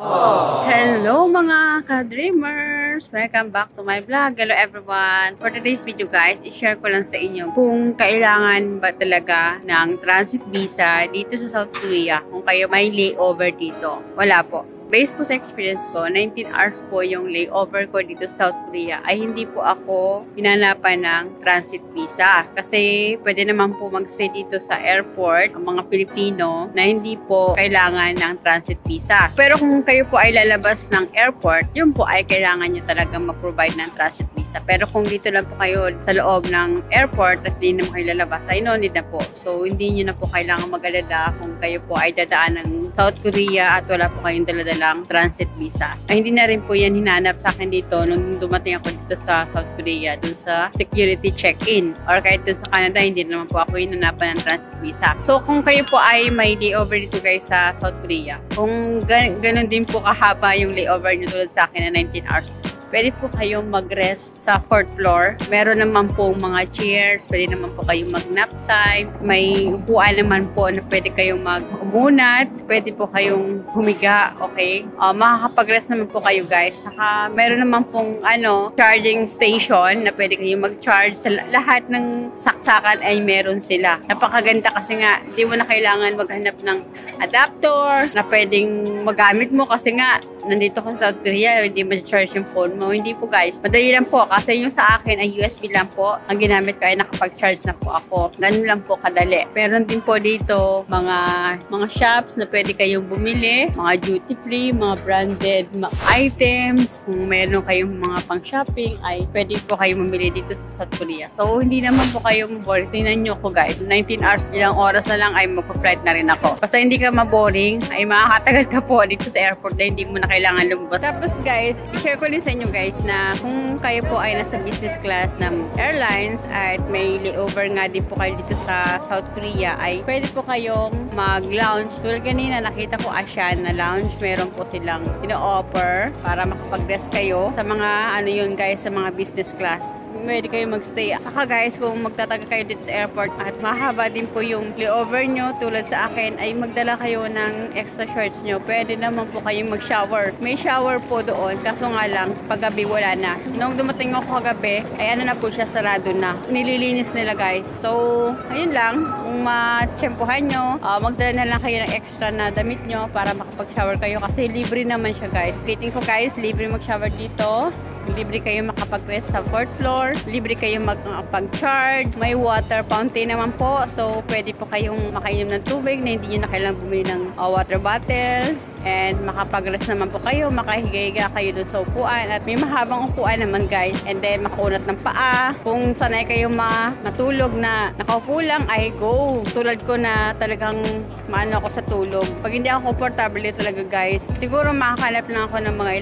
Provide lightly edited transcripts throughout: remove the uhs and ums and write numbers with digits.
Hello mga ka-dreamers! Welcome back to my vlog. Hello everyone! For today's video guys, i-share ko lang sa inyo kung kailangan ba talaga ng transit visa dito sa South Korea kung kayo may layover dito. Wala po. Based po sa experience ko, 19 hours po yung layover ko dito sa South Korea ay hindi po ako hinanapan ng transit visa. Kasi pwede naman po magstay dito sa airport ang mga Pilipino na hindi po kailangan ng transit visa. Pero kung kayo po ay lalabas ng airport, yun po ay kailangan nyo talaga mag-provide ng transit visa. Pero kung dito lang po kayo sa loob ng airport at hindi naman kayo lalabas, ay no need na po. So hindi nyo na po kailangan mag-alala kung kayo po ay dadaan ng South Korea at wala po kayong daladalang transit visa. Ay, hindi na rin po yan hinanap sa akin dito nung dumating ako dito sa South Korea, dun sa security check-in. Or kahit dun sa Canada, hindi naman po ako hinanapan ng transit visa. So, kung kayo po ay may layover dito guys sa South Korea, kung ganun din po kahaba yung layover nyo tulad sa akin na 19 hours, pwede po kayong mag-rest sa 4th floor. Meron naman po mga chairs. Pwede naman po kayong mag-nap time. May upuan naman po na pwede kayong mag-umunat. Pwede po kayong humiga. Okay? Makakapag-rest naman po kayo guys. Saka meron naman pong charging station na pwede kayong mag-charge. Sa lahat ng saksakan ay meron sila. Napakaganda kasi nga, hindi mo na kailangan maghanap ng adapter na pwedeng magamit mo kasi nga, nandito ka sa South Korea, hindi ma-charge yung phone mo. Hindi po guys. Madali lang po. Kasi yung sa akin ay USB lang po. Ang ginamit ko ay nakapag-charge na po ako. Ganun lang po kadali. Meron din po dito mga shops na pwede kayong bumili. Mga duty free, mga branded items. Kung meron kayong mga pang-shopping ay pwede po kayong mamili dito sa South Korea. So hindi naman po kayo maboring. Tingnan nyo ko guys. 19 hours ilang oras na lang ay magpa-flight na rin ako. Basta hindi ka maboring ay makakatagal ka po dito sa airport na hindi mo na kailangan lumabas. Tapos guys, i-share ko din sa inyo guys na kung kayo po ay nasa business class ng airlines at may layover nga din po kayo dito sa South Korea ay pwede po kayong mag-lounge. Tulad kanina nakita ko Asian na lounge. Meron po silang ino-offer para makapag-rest kayo sa mga yun guys, sa mga business class. Pwede kayo magstay. Saka guys, kung magtataga kayo dito sa airport at mahaba din po yung layover nyo, tulad sa akin, ay magdala kayo ng extra shorts nyo. Pwede naman po kayong mag-shower. May shower po doon, kaso nga lang, paggabi wala na. Nung dumating ako kagabi, ay na po siya, sarado na. Nililinis nila guys. So, ayun lang. Kung matsyempohan nyo, magdala na lang kayo ng extra na damit nyo para makapag-shower kayo kasi libre naman siya guys. Rating ko guys, libre mag-shower dito. Libre kayo makapag-rest sa 4th floor. Libre kayo makapag-charge. May water fountain naman po. So, pwede po kayong makainom ng tubig na hindi nyo na kailangan bumili ng water bottle. And makapag-rest naman po kayo. Makahiga-higa kayo dun sa upuan. At may mahabang upuan naman guys. And then, makaunat ng paa. Kung sanay kayo matulog na nakaupo lang, ay go. Tulad ko na talagang maano ako sa tulog. Pag hindi ako comfortable talaga guys, siguro makakalap lang ako ng mga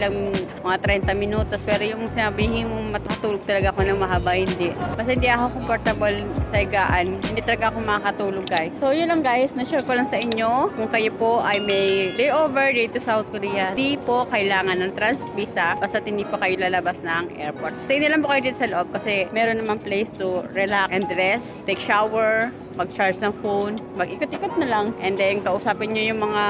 30 minutos. Pero yung sinabihin mo matutulog talaga ako ng mahaba, hindi. Basta hindi ako comfortable sa higaan, hindi talaga ako makakatulog guys. So yun lang guys, na-share ko lang sa inyo. Kung kayo po ay may layover dito sa South Korea, di po kailangan ng transit visa basta hindi po kayo lalabas ng airport. Stay na lang po kayo dito sa loob kasi meron naman place to relax and rest, take shower, mag-charge ng phone, mag-ikot-ikot na lang. And then, kausapin nyo yung mga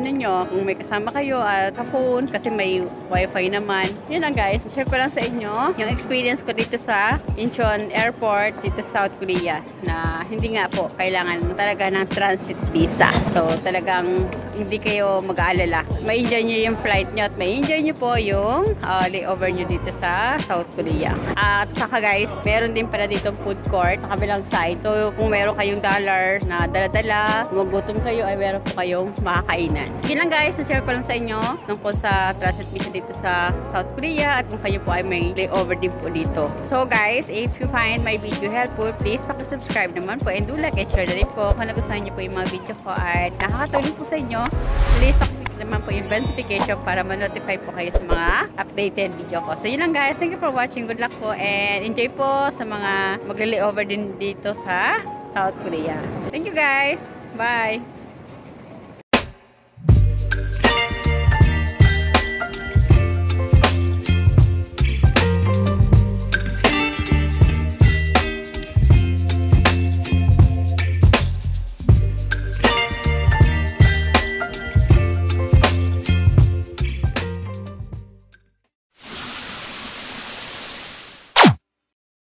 nyo, kung may kasama kayo at ka-phone, kasi may wifi naman. Yun lang guys, share ko lang sa inyo yung experience ko dito sa Incheon Airport, dito sa South Korea, na hindi nga po kailangan talaga ng transit visa. So, talagang hindi kayo mag-aalala. Ma-enjoy nyo yung flight nyo at ma-enjoy nyo po yung layover nyo dito sa South Korea. At saka guys, meron din pala dito food court sa kabilang side. So, kung meron kayong dollars na dala-dala, kung magutom kayo, ay meron po kayong makakainan. Yun lang guys, na-share ko lang sa inyo tungkol sa transit visa dito sa South Korea at kung kayo po ay may layover din po dito. So guys, if you find my video helpful, please pakisubscribe naman po and do like and share na rin po kung nagustuhan nyo po yung mga video ko at nakakatulong po sa inyo. Please pakiclick naman po yung notification para ma-notify po kayo sa mga updated video ko. So yun lang guys, thank you for watching. Good luck po and enjoy po sa mga magla-layover din dito sa South Korea. Thank you guys. Bye.